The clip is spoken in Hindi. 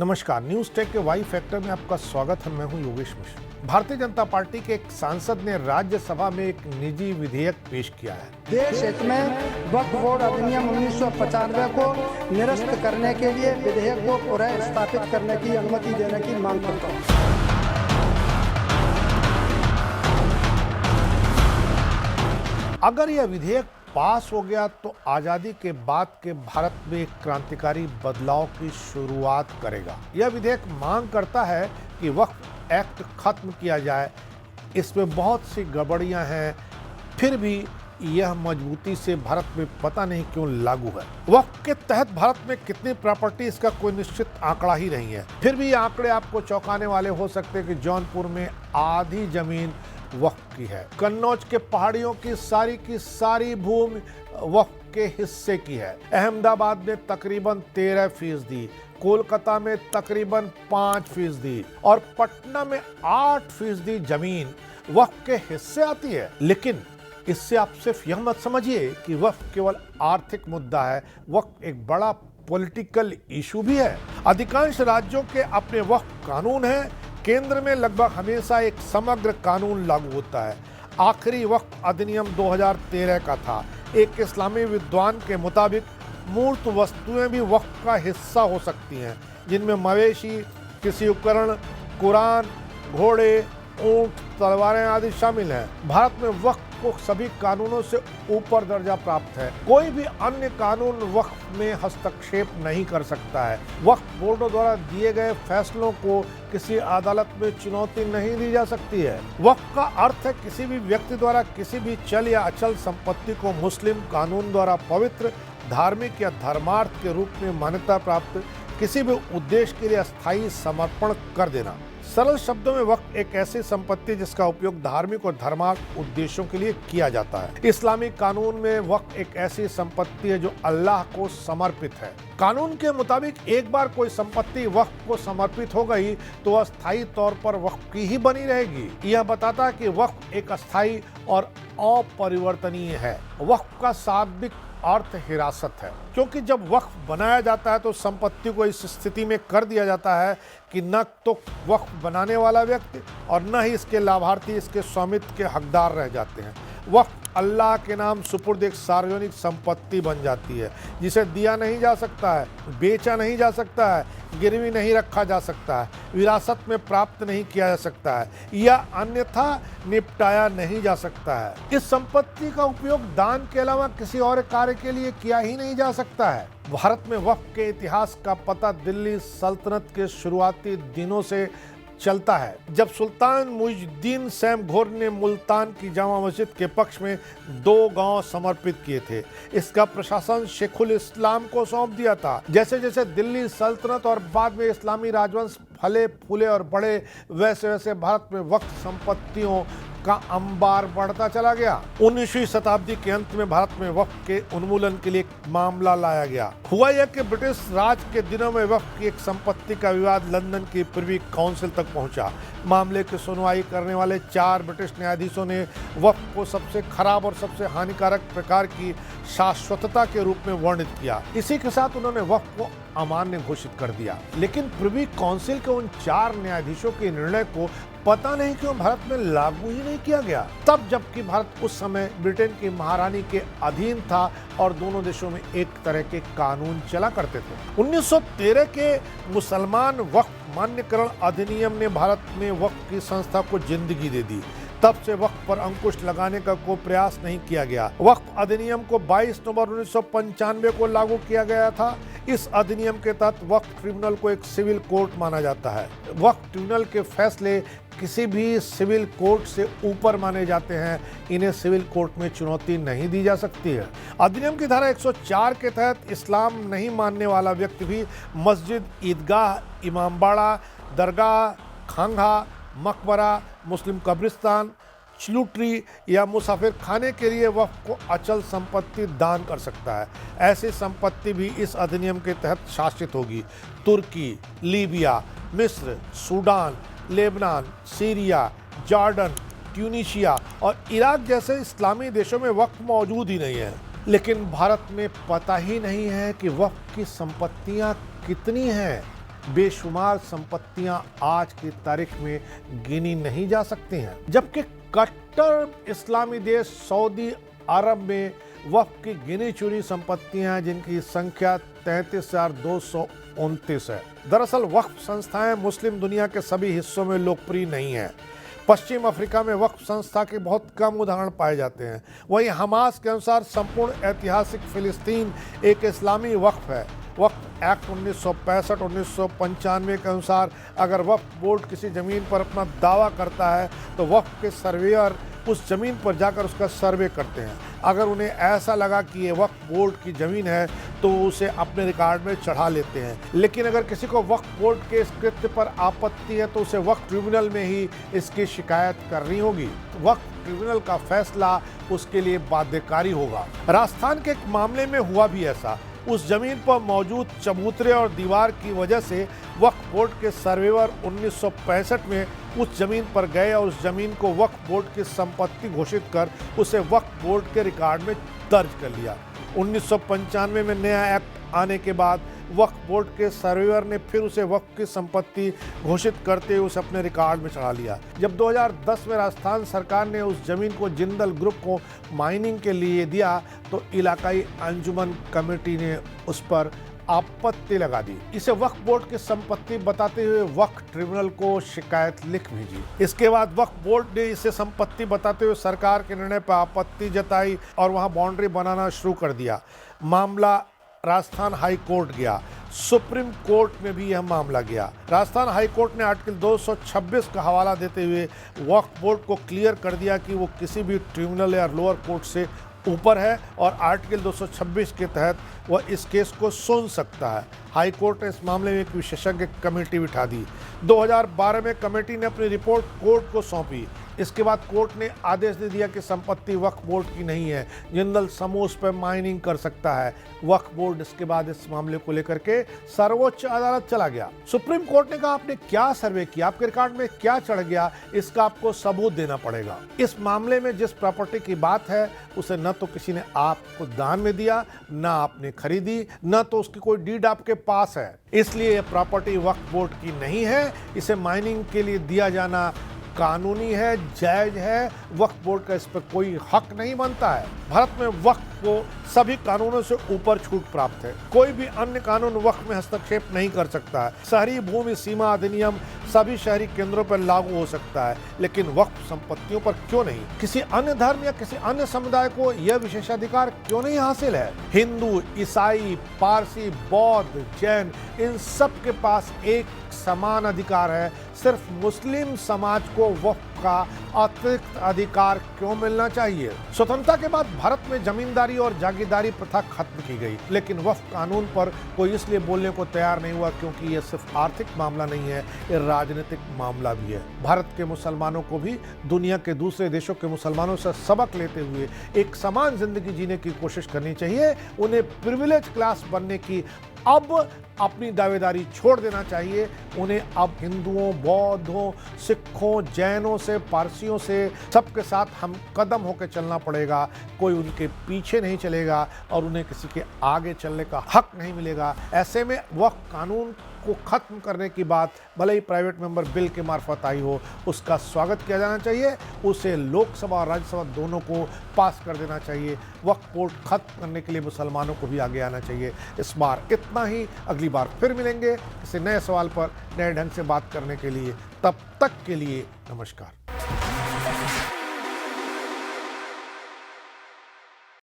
नमस्कार, न्यूज टेक के वाई फैक्टर में आपका स्वागत है। मैं हूं योगेश मिश्र। भारतीय जनता पार्टी के एक सांसद ने राज्यसभा में एक निजी विधेयक पेश किया है। देश हित में वक्फ बोर्ड अधिनियम 1995 को निरस्त करने के लिए विधेयक को पुनः स्थापित करने की अनुमति देने की मांग करता हूँ। अगर यह विधेयक पास हो गया तो आजादी के बाद के भारत में एक क्रांतिकारी बदलाव की शुरुआत करेगा। यह विधेयक मांग करता है कि वक्फ एक्ट खत्म किया जाए। इसमें बहुत सी गड़बड़ियां हैं, फिर भी यह मजबूती से भारत में पता नहीं क्यों लागू है। वक्फ के तहत भारत में कितनी प्रॉपर्टी, इसका कोई निश्चित आंकड़ा ही नहीं है। फिर भी ये आंकड़े आपको चौंकाने वाले हो सकते हैं कि जौनपुर में आधी जमीन वक्फ की है। कन्नौज के पहाड़ियों की सारी भूमि वक्फ के हिस्से की है। अहमदाबाद में तकरीबन 13%, कोलकाता में तकरीबन 5% और पटना में 8% जमीन वक्फ के हिस्से आती है। लेकिन इससे आप सिर्फ यह मत समझिए कि वक्फ केवल आर्थिक मुद्दा है। वक्फ एक बड़ा पॉलिटिकल इशू भी है। अधिकांश राज्यों के अपने वक्फ कानून हैं। केंद्र में लगभग हमेशा एक समग्र कानून लागू होता है। आखिरी वक्फ अधिनियम 2013 का था। एक इस्लामी विद्वान के मुताबिक मूर्त वस्तुएं भी वक्फ का हिस्सा हो सकती हैं, जिनमें मवेशी, कृषि उपकरण, कुरान, घोड़े, ऊंट, तलवारें आदि शामिल हैं। भारत में वक्फ को सभी कानूनों से ऊपर दर्जा प्राप्त है। कोई भी अन्य कानून वक्फ में हस्तक्षेप नहीं कर सकता है। वक्फ बोर्डों द्वारा दिए गए फैसलों को किसी अदालत में चुनौती नहीं दी जा सकती है। वक्फ का अर्थ है किसी भी व्यक्ति द्वारा किसी भी चल या अचल संपत्ति को मुस्लिम कानून द्वारा पवित्र, धार्मिक या धर्मार्थ के रूप में मान्यता प्राप्त किसी भी उद्देश्य के लिए अस्थायी समर्पण कर देना। सरल शब्दों में वक्फ एक ऐसी संपत्ति जिसका उपयोग धार्मिक और धर्मार्थ उद्देश्यों के लिए किया जाता है। इस्लामी कानून में वक्फ एक ऐसी संपत्ति है जो अल्लाह को समर्पित है। कानून के मुताबिक एक बार कोई संपत्ति वक्फ को समर्पित हो गई तो अस्थायी तौर पर वक्फ की ही बनी रहेगी। यह बताता है कि वक्फ एक अस्थायी और अपरिवर्तनीय है। वक्फ का शाब्दिक अर्थ हिरासत है, क्योंकि जब वक्फ बनाया जाता है तो संपत्ति को इस स्थिति में कर दिया जाता है कि न तो वक्फ बनाने वाला व्यक्ति और न ही इसके लाभार्थी इसके स्वामित्व के हकदार रह जाते हैं। वक्फ अल्लाह के नाम सुपुर्द एक सार्वजनिक संपत्ति बन जाती है, जिसे दिया नहीं जा सकता है, बेचा नहीं जा सकता है, गिरवी नहीं रखा जा सकता है, विरासत में प्राप्त नहीं किया जा सकता है या अन्यथा निपटाया नहीं जा सकता है। इस संपत्ति का उपयोग दान के अलावा किसी और कार्य के लिए किया ही नहीं जा सकता है। भारत में वक्फ के इतिहास का पता दिल्ली सल्तनत के शुरुआती दिनों से चलता है, जब सुल्तान मुइजुद्दीन शैमघोर ने मुल्तान की जामा मस्जिद के पक्ष में 2 गांव समर्पित किए थे। इसका प्रशासन शेखुल इस्लाम को सौंप दिया था। जैसे जैसे दिल्ली सल्तनत और बाद में इस्लामी राजवंश फले फूले और बढ़े, वैसे वैसे भारत में वक्फ संपत्तियों का अंबार बढ़ता चला गया। 19वीं शताब्दी के अंत में भारत में वक्फ के उन्मूलन के लिए एक मामला लाया गया। हुआ यह कि ब्रिटिश राज के दिनों में वक्फ की एक संपत्ति का विवाद लंदन की प्रिवी काउंसिल तक पहुंचा। मामले की सुनवाई करने वाले 4 ब्रिटिश न्यायाधीशों ने वक्फ को सबसे खराब और सबसे हानिकारक प्रकार की शाश्वतता के रूप में वर्णित किया। इसी के साथ उन्होंने वक्फ को अमान्य घोषित कर दिया। लेकिन प्रिवी काउंसिल के उन 4 न्यायाधीशों के निर्णय को पता नहीं क्यों भारत में लागू ही नहीं किया गया। तब जबकि भारत उस समय ब्रिटेन की महारानी के अधीन था और दोनों देशों में एक तरह के कानून चला करते थे। 1913 के मुसलमान वक्फ मान्यकरण अधिनियम ने भारत में वक्फ की संस्था को जिंदगी दे दी। तब से वक्फ पर अंकुश लगाने का कोई प्रयास नहीं किया गया। वक्फ अधिनियम को 22 नवंबर 1995 को लागू किया गया था। इस अधिनियम के तहत वक्फ ट्रिब्यूनल को एक सिविल कोर्ट माना जाता है। वक्फ ट्रिब्यूनल के फैसले किसी भी सिविल कोर्ट से ऊपर माने जाते हैं। इन्हें सिविल कोर्ट में चुनौती नहीं दी जा सकती है। अधिनियम की धारा 104 के तहत इस्लाम नहीं मानने वाला व्यक्ति भी मस्जिद, ईदगाह, इमामबाड़ा, दरगाह, खानगा, मकबरा, मुस्लिम कब्रिस्तान, चलूट्री या मुसाफिर खाने के लिए वक्फ को अचल संपत्ति दान कर सकता है। ऐसी संपत्ति भी इस अधिनियम के तहत शासित होगी। तुर्की, लीबिया, मिस्र, Sudan, Lebanon, Syria, Jordan, Tunisia और इराक जैसे इस्लामी देशों में वक्फ मौजूद ही नहीं है। लेकिन भारत में पता ही नहीं है कि वक्फ की संपत्तियां कितनी हैं। बेशुमार संपत्तियां आज की तारीख में गिनी नहीं जा सकती हैं, जबकि कट्टर इस्लामी देश सऊदी अरब में वक्फ की गिनी चुनी संपत्तियां हैं, जिनकी संख्या 33,229 है। दरअसल वक्फ संस्थाएं मुस्लिम दुनिया के सभी हिस्सों में लोकप्रिय नहीं है। पश्चिम अफ्रीका में वक्फ संस्था के बहुत कम उदाहरण पाए जाते हैं। वहीं हमास के अनुसार संपूर्ण ऐतिहासिक फिलिस्तीन एक इस्लामी वक्फ है। वक्फ एक्ट 1965-1995 के अनुसार अगर वक्फ बोर्ड किसी ज़मीन पर अपना दावा करता है तो वक्फ के सर्वेयर उस ज़मीन पर जाकर उसका सर्वे करते हैं। अगर उन्हें ऐसा लगा कि ये वक्फ बोर्ड की ज़मीन है तो उसे अपने रिकॉर्ड में चढ़ा लेते हैं। लेकिन अगर किसी को वक्फ बोर्ड के इस कृत्य पर आपत्ति है तो उसे वक्फ ट्रिब्यूनल में ही इसकी शिकायत करनी होगी। वक्फ ट्रिब्यूनल का फैसला उसके लिए बाध्यकारी होगा। राजस्थान के एक मामले में हुआ भी ऐसा। उस जमीन पर मौजूद चबूतरे और दीवार की वजह से वक्फ बोर्ड के सर्वेयर 1965 में उस जमीन पर गए और उस जमीन को वक्फ बोर्ड की संपत्ति घोषित कर उसे वक्फ बोर्ड के रिकॉर्ड में दर्ज कर लिया। 1995 में नया एक्ट आने के बाद वक्फ बोर्ड के सर्वेयर ने फिर उसे वक्फ की संपत्ति घोषित करते हुए उसे अपने रिकॉर्ड में चढ़ा लिया। जब 2010 में राजस्थान सरकार ने उस जमीन को जिंदल ग्रुप को माइनिंग के लिए दिया तो इलाकाई अंजुमन कमेटी ने उस पर आपत्ति लगा दी। इसे वक्फ बोर्ड की संपत्ति बताते हुए वक्फ ट्रिब्यूनल को शिकायत लिख भेजी। इसके बाद वक्फ बोर्ड ने इसे संपत्ति बताते हुए सरकार के निर्णय पर आपत्ति जताई और वहां बाउंड्री बनाना शुरू कर दिया। मामला राजस्थान हाई कोर्ट गया। सुप्रीम कोर्ट में भी यह मामला गया। राजस्थान हाई कोर्ट ने आर्टिकल 226 का हवाला देते हुए वक्फ बोर्ड को क्लियर कर दिया कि वो किसी भी ट्रिब्यूनल या लोअर कोर्ट से ऊपर है और आर्टिकल 226 के तहत वह इस केस को सुन सकता है। हाई कोर्ट ने इस मामले में एक विशेषज्ञ कमेटी बिठा दी। 2012 में कमेटी ने अपनी रिपोर्ट कोर्ट को सौंपी। इसके बाद कोर्ट ने आदेश दे दिया कि संपत्ति वक्फ बोर्ड की नहीं है, जिंदल समूह उस पर माइनिंग कर सकता है। वक्फ बोर्ड इसके बाद इस मामले को लेकर के सर्वोच्च अदालत चला गया। सुप्रीम कोर्ट ने कहा आपने क्या सर्वे किया, आपके रिकॉर्ड में क्या चढ़ गया, इसका आपको सबूत देना पड़ेगा। इस मामले में जिस प्रॉपर्टी की बात है उसे न तो किसी ने आपको दान में दिया, न आपने खरीदी, न तो उसकी कोई डीड आपके पास है। इसलिए यह प्रॉपर्टी वक्फ बोर्ड की नहीं है। इसे माइनिंग के लिए दिया जाना कानूनी है, जायज है। वक्फ बोर्ड का इस पर कोई हक नहीं बनता है। भारत में वक्फ को सभी कानूनों से ऊपर छूट प्राप्त है। कोई भी अन्य कानून वक्फ में हस्तक्षेप नहीं कर सकता है। शहरी भूमि सीमा अधिनियम सभी शहरी केंद्रों पर लागू हो सकता है, लेकिन वक्फ संपत्तियों पर क्यों नहीं? किसी अन्य धर्म या किसी अन्य समुदाय को यह विशेषाधिकार क्यों नहीं हासिल है? हिंदू, ईसाई, पारसी, बौद्ध, जैन, इन सब के पास एक समान अधिकार है। सिर्फ मुस्लिम समाज को वक्फ का अतिरिक्त अधिकार क्यों मिलना चाहिए? स्वतंत्रता के बाद भारत में जमींदारी और जागीरदारी प्रथा खत्म की गई, लेकिन वक्फ कानून पर कोई इसलिए बोलने को तैयार नहीं हुआ क्योंकि ये सिर्फ आर्थिक मामला नहीं है, ये राजनीतिक मामला भी है। भारत के मुसलमानों को भी दुनिया के दूसरे देशों के मुसलमानों से सबक लेते हुए एक समान जिंदगी जीने की कोशिश करनी चाहिए। उन्हें प्रिविलेज क्लास बनने की अब अपनी दावेदारी छोड़ देना चाहिए। उन्हें अब हिंदुओं, बौद्धों, सिखों, जैनों से, पारसियों से सबके साथ हम कदम होकर चलना पड़ेगा। कोई उनके पीछे नहीं चलेगा और उन्हें किसी के आगे चलने का हक नहीं मिलेगा। ऐसे में वक्फ कानून को खत्म करने की बात भले ही प्राइवेट मेंबर बिल के मार्फत आई हो, उसका स्वागत किया जाना चाहिए। उसे लोकसभा और राज्यसभा दोनों को पास कर देना चाहिए। वक्फ बोर्ड खत्म करने के लिए मुसलमानों को भी आगे आना चाहिए। इस बार इतना ही। अगली बार फिर मिलेंगे किसी नए सवाल पर नए ढंग से बात करने के लिए। तब तक के लिए नमस्कार।